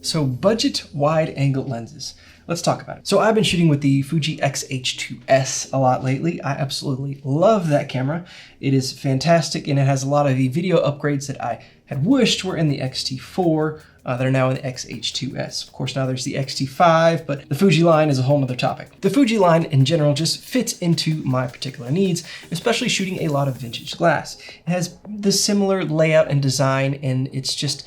So budget wide angle lenses. Let's talk about it. So I've been shooting with the Fuji X-H2S a lot lately. I absolutely love that camera. It is fantastic and it has a lot of the video upgrades that I had wished were in the X-T4 that are now in the X-H2S. Of course, now there's the X-T5, but the Fuji line is a whole nother topic. The Fuji line in general just fits into my particular needs, especially shooting a lot of vintage glass. It has the similar layout and design, and it's just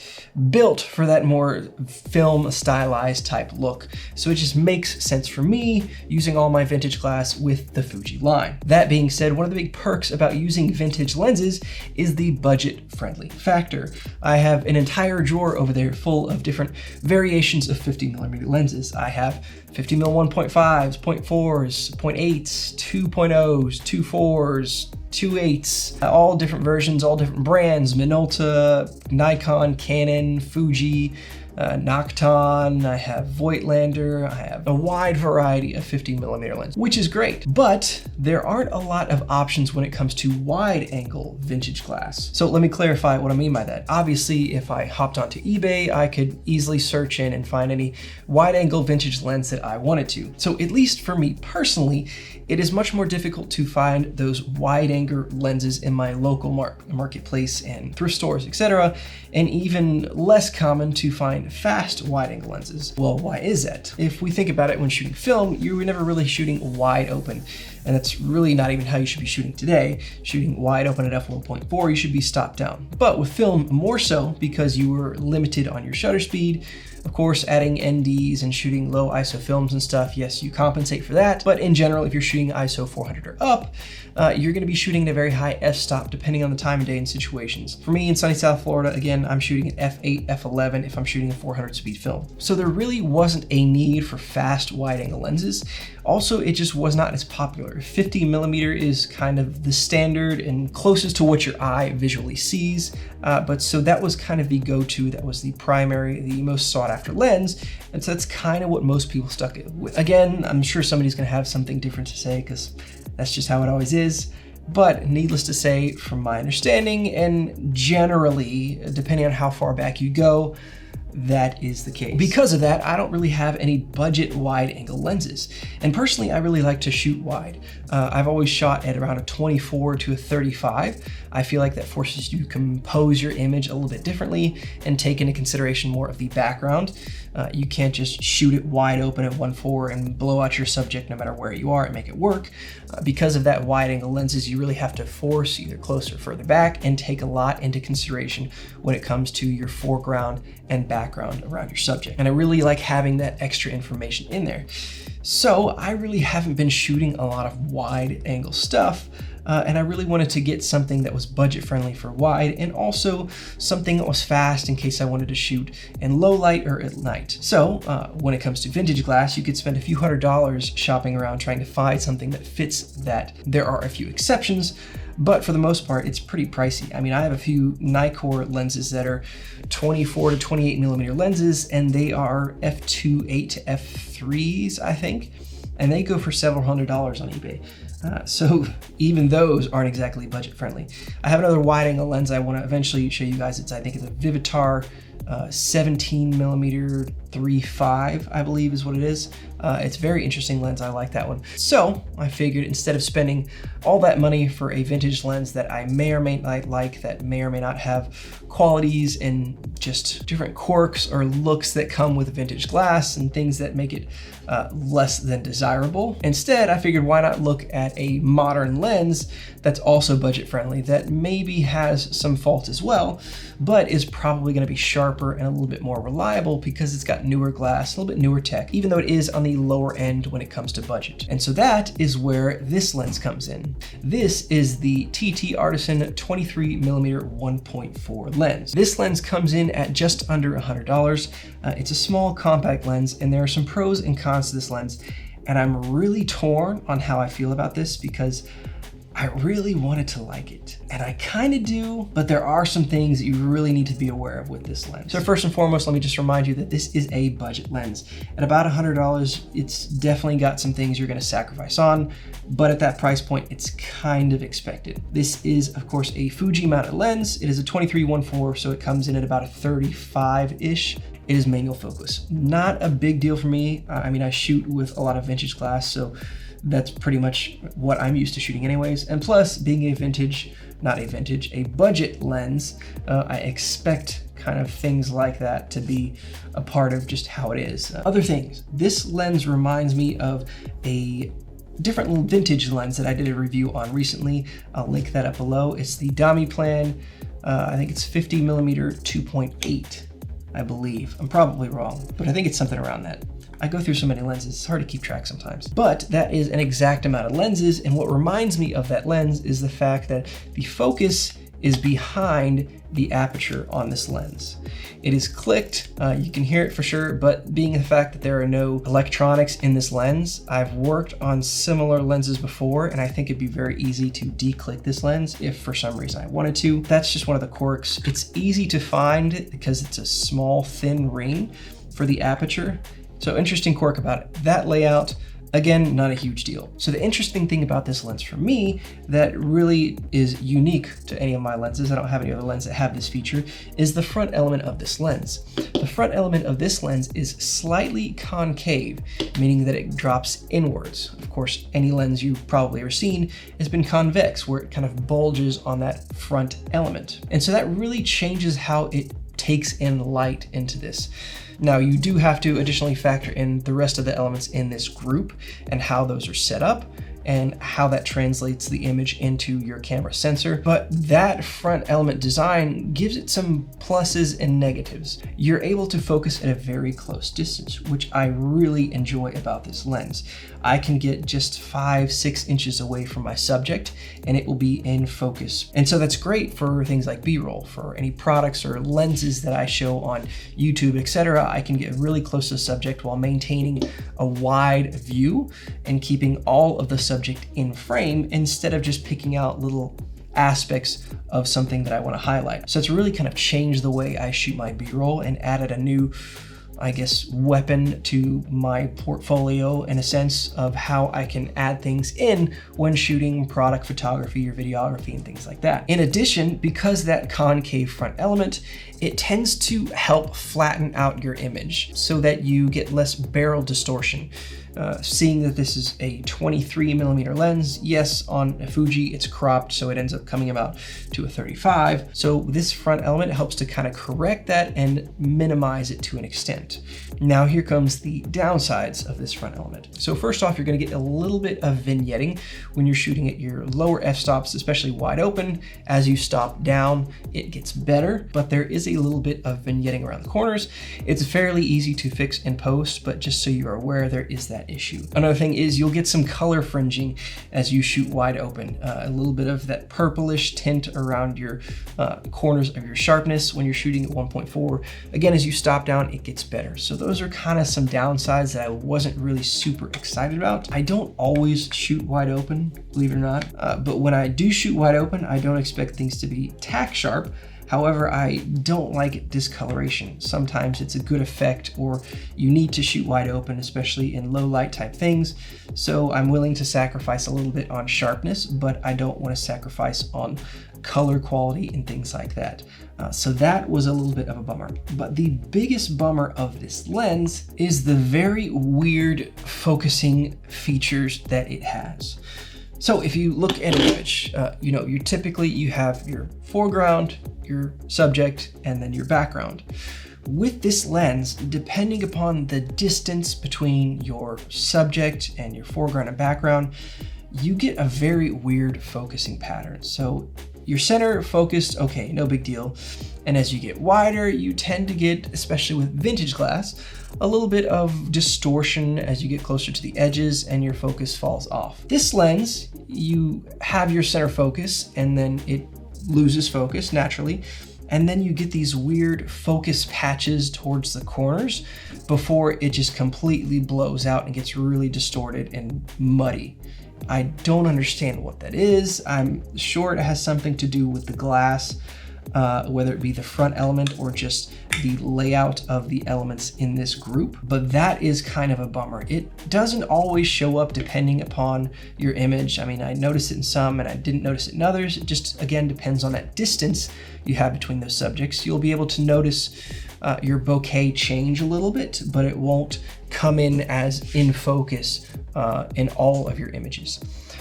built for that more film stylized type look. So it just makes sense for me using all my vintage glass with the Fuji line. That being said, one of the big perks about using vintage lenses is the budget-friendly factor. I have an entire drawer over there full of different variations of 50mm lenses. I have 50mm 1.5s, 0.4s, 0.8s, 2.0s, 2.4s, 2.8s, all different versions, all different brands, Minolta, Nikon, Canon, Fuji, Nocton, I have Voigtlander, I have a wide variety of 50mm lenses, which is great, but there aren't a lot of options when it comes to wide angle vintage glass. So let me clarify what I mean by that. Obviously, if I hopped onto eBay, I could easily search in and find any wide angle vintage lens that I wanted to. So at least for me personally, it is much more difficult to find those wide angle lenses in my local marketplace and thrift stores, etc., and even less common to find fast wide angle lenses. Well, why is that? If we think about it, when shooting film, you were never really shooting wide open, and that's really not even how you should be shooting today. Shooting wide open at f1.4, you should be stopped down. But with film, more so, because you were limited on your shutter speed. Of course, adding NDs and shooting low ISO films and stuff, yes, you compensate for that. But in general, if you're shooting ISO 400 or up, you're gonna be shooting at a very high f-stop depending on the time of day and situations. For me in sunny South Florida, again, I'm shooting at f8, f11 if I'm shooting a 400 speed film. So there really wasn't a need for fast wide angle lenses. Also, it just was not as popular. 50mm is kind of the standard and closest to what your eye visually sees. But so that was kind of the go-to, that was the primary, the most sought after lens. And so that's kind of what most people stuck with. Again, I'm sure somebody's gonna have something different to say because that's just how it always is. But needless to say, from my understanding, and generally, depending on how far back you go, that is the case. Because of that, I don't really have any budget wide angle lenses. And personally, I really like to shoot wide. I've always shot at around a 24 to a 35. I feel like that forces you to compose your image a little bit differently and take into consideration more of the background. You can't just shoot it wide open at 1.4 and blow out your subject no matter where you are and make it work. Because of that wide angle lenses, you really have to force either closer or further back and take a lot into consideration when it comes to your foreground and background around your subject. And I really like having that extra information in there. So I really haven't been shooting a lot of wide angle stuff. And I really wanted to get something that was budget friendly for wide and also something that was fast in case I wanted to shoot in low light or at night. So when it comes to vintage glass, you could spend a few $100s shopping around trying to find something that fits that. There are a few exceptions, but for the most part, it's pretty pricey. I mean, I have a few Nikkor lenses that are 24 to 28mm lenses, and they are f2.8 to f3s, I think, and they go for several $100s on eBay. So even those aren't exactly budget friendly. I have another wide angle lens I want to eventually show you guys. I think it's a Vivitar 17mm 3.5, I believe is what it is. It's a very interesting lens. I like that one. So I figured instead of spending all that money for a vintage lens that I may or may not like, that may or may not have qualities and just different quirks or looks that come with vintage glass and things that make it less than desirable. Instead, I figured why not look at a modern lens that's also budget friendly, that maybe has some faults as well, but is probably gonna be sharper and a little bit more reliable because it's got newer glass, a little bit newer tech, even though it is on the lower end when it comes to budget. And so that is where this lens comes in. This is the TTArtison 23mm 1.4 lens. This lens comes in at just under $100. It's a small compact lens, and there are some pros and cons to this lens, and I'm really torn on how I feel about this because I really wanted to like it, and I kind of do, but there are some things that you really need to be aware of with this lens. So first and foremost, let me just remind you that this is a budget lens. At about $100, it's definitely got some things you're gonna sacrifice on, but at that price point, it's kind of expected. This is, of course, a Fuji mounted lens. It is a 23-1.4, so it comes in at about a 35-ish it is manual focus. Not a big deal for me. I mean, I shoot with a lot of vintage glass, so that's pretty much what I'm used to shooting anyways. And plus, being a budget lens, I expect kind of things like that to be a part of just how it is. Other things, this lens reminds me of a different vintage lens that I did a review on recently. I'll link that up below. It's the Damiplan, I think it's 50mm 2.8, I believe. I'm probably wrong, but I think it's something around that. I go through so many lenses, it's hard to keep track sometimes. But that is an exact amount of lenses, and what reminds me of that lens is the fact that the focus is behind the aperture on this lens. It is clicked, you can hear it for sure, but being the fact that there are no electronics in this lens, I've worked on similar lenses before, and I think it'd be very easy to declick this lens if for some reason I wanted to. That's just one of the quirks. It's easy to find because it's a small, thin ring for the aperture. So interesting quirk about it. That layout, again, not a huge deal. So the interesting thing about this lens for me that really is unique to any of my lenses, I don't have any other lenses that have this feature, is the front element of this lens. The front element of this lens is slightly concave, meaning that it drops inwards. Of course, any lens you've probably ever seen has been convex, where it kind of bulges on that front element. And so that really changes how it takes in light into this. Now, you do have to additionally factor in the rest of the elements in this group and how those are set up and how that translates the image into your camera sensor. But that front element design gives it some pluses and negatives. You're able to focus at a very close distance, which I really enjoy about this lens. I can get just 5-6 inches away from my subject and it will be in focus. And so that's great for things like B-roll, for any products or lenses that I show on YouTube, etc. I can get really close to the subject while maintaining a wide view and keeping all of the subject in frame instead of just picking out little aspects of something that I want to highlight. So it's really kind of changed the way I shoot my B-roll and added a new, I guess, weapon to my portfolio in a sense of how I can add things in when shooting product photography or videography and things like that. In addition, because that concave front element, it tends to help flatten out your image so that you get less barrel distortion. Seeing that this is a 23mm lens, yes, on a Fuji it's cropped, so it ends up coming about to a 35. So this front element helps to kind of correct that and minimize it to an extent. Now here comes the downsides of this front element. So first off, you're going to get a little bit of vignetting when you're shooting at your lower f-stops, especially wide open. As you stop down, it gets better, but there is a little bit of vignetting around the corners. It's fairly easy to fix in post, but just so you're aware, there is that issue. Another thing is you'll get some color fringing as you shoot wide open, a little bit of that purplish tint around your corners of your sharpness when you're shooting at 1.4. Again, as you stop down, it gets better. So those are kind of some downsides that I wasn't really super excited about. I don't always shoot wide open, believe it or not, but when I do shoot wide open, I don't expect things to be tack sharp. However, I don't like discoloration. Sometimes it's a good effect, or you need to shoot wide open, especially in low light type things. So I'm willing to sacrifice a little bit on sharpness, but I don't want to sacrifice on color quality and things like that. So that was a little bit of a bummer. But the biggest bummer of this lens is the very weird focusing features that it has. So if you look at an image, you have your foreground, your subject, and then your background. With this lens, depending upon the distance between your subject and your foreground and background, you get a very weird focusing pattern. So your center focused, okay, no big deal. And as you get wider, you tend to get, especially with vintage glass, a little bit of distortion as you get closer to the edges and your focus falls off. This lens, you have your center focus and then it loses focus naturally. And then you get these weird focus patches towards the corners before it just completely blows out and gets really distorted and muddy. I don't understand what that is. I'm sure it has something to do with the glass, whether it be the front element or just the layout of the elements in this group, but that is kind of a bummer. It doesn't always show up depending upon your image. I mean, I noticed it in some and I didn't notice it in others. It just, again, depends on that distance you have between those subjects. You'll be able to notice your bokeh change a little bit, but it won't come in as in focus in all of your images.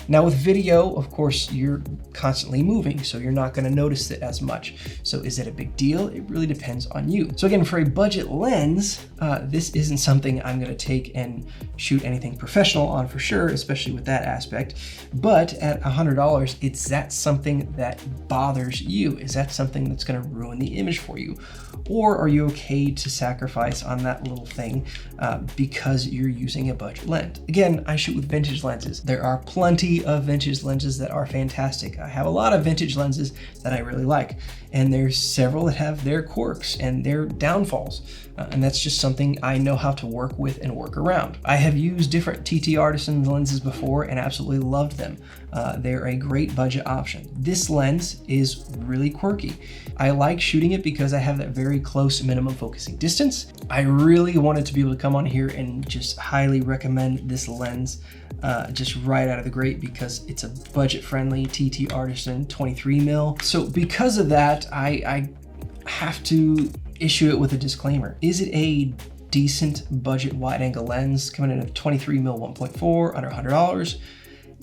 Now with video, of course, you're constantly moving, so you're not going to notice it as much. So is it a big deal? It really depends on you. So again, for a budget lens, this isn't something I'm going to take and shoot anything professional on for sure, especially with that aspect. But at $100, is that something that bothers you? Is that something that's going to ruin the image for you? Or are you okay to sacrifice on that little thing because you're using a budget lens? Again, I shoot with vintage lenses. There are plenty of vintage lenses that are fantastic. I have a lot of vintage lenses that I really like, and there's several that have their quirks and their downfalls, and that's just something I know how to work with and work around. I have used different TTArtison lenses before and absolutely loved them. They're a great budget option. This lens is really quirky. I like shooting it because I have that very close minimum focusing distance. I really wanted to be able to come on here and just highly recommend this lens just right out of the gate because it's a budget-friendly TTArtison 23mm. So because of that, I have to issue it with a disclaimer. Is it a decent budget wide-angle lens coming in at 23mm 1.4 under $100?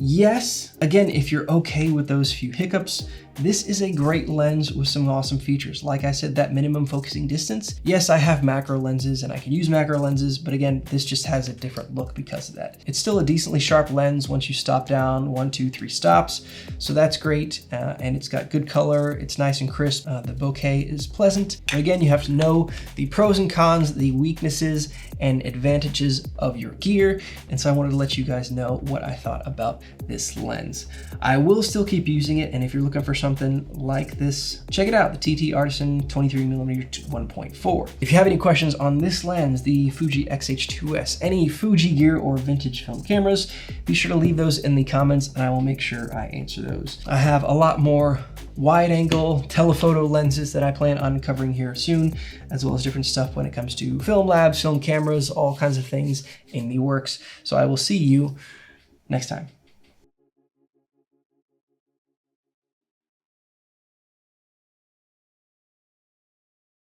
Yes. Again, if you're okay with those few hiccups, this is a great lens with some awesome features. Like I said, that minimum focusing distance. Yes, I have macro lenses and I can use macro lenses, but again, this just has a different look because of that. It's still a decently sharp lens once you stop down 1, 2, 3 stops. So that's great. And it's got good color. It's nice and crisp. The bokeh is pleasant. But again, you have to know the pros and cons, the weaknesses and advantages of your gear. And so I wanted to let you guys know what I thought about this lens. I will still keep using it. And if you're looking for something like this, check it out, the TTArtison 23mm 1.4. If you have any questions on this lens, the Fuji X-H2S, any Fuji gear or vintage film cameras, be sure to leave those in the comments and I will make sure I answer those. I have a lot more wide angle telephoto lenses that I plan on covering here soon, as well as different stuff when it comes to film labs, film cameras, all kinds of things in the works. So I will see you next time.